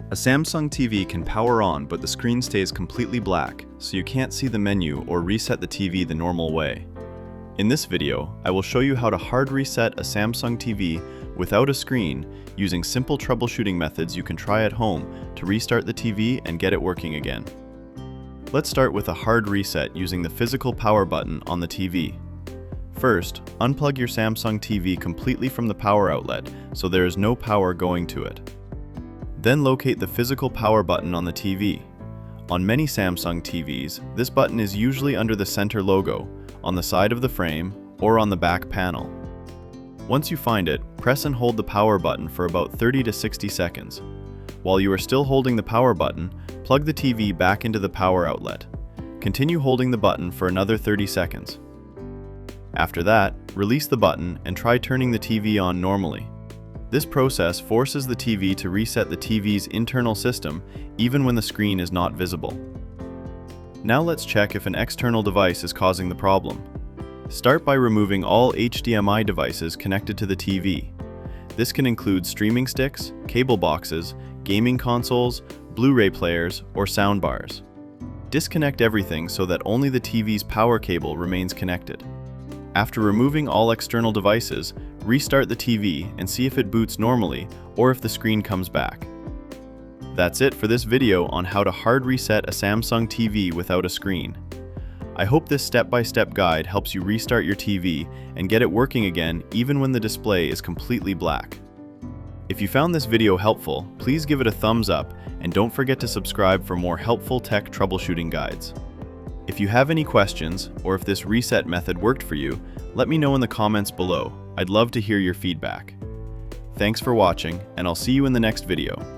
A Samsung TV can power on, but the screen stays completely black, so you can't see the menu or reset the TV the normal way. In this video, I will show you how to hard reset a Samsung TV without a screen using simple troubleshooting methods you can try at home to restart the TV and get it working again. Let's start with a hard reset using the physical power button on the TV. First, unplug your Samsung TV completely from the power outlet so there is no power going to it. Then locate the physical power button on the TV. On many Samsung TVs, this button is usually under the center logo, on the side of the frame, or on the back panel. Once you find it, press and hold the power button for about 30 to 60 seconds. While you are still holding the power button, plug the TV back into the power outlet. Continue holding the button for another 30 seconds. After that, release the button and try turning the TV on normally. This process forces the TV to reset the TV's internal system even when the screen is not visible. Now let's check if an external device is causing the problem. Start by removing all HDMI devices connected to the TV. This can include streaming sticks, cable boxes, gaming consoles, Blu-ray players, or soundbars. Disconnect everything so that only the TV's power cable remains connected. After removing all external devices, restart the TV and see if it boots normally or if the screen comes back. That's it for this video on how to hard reset a Samsung TV without a screen. I hope this step-by-step guide helps you restart your TV and get it working again even when the display is completely black. If you found this video helpful, please give it a thumbs up and don't forget to subscribe for more helpful tech troubleshooting guides. If you have any questions, or if this reset method worked for you, let me know in the comments below. I'd love to hear your feedback. Thanks for watching, and I'll see you in the next video.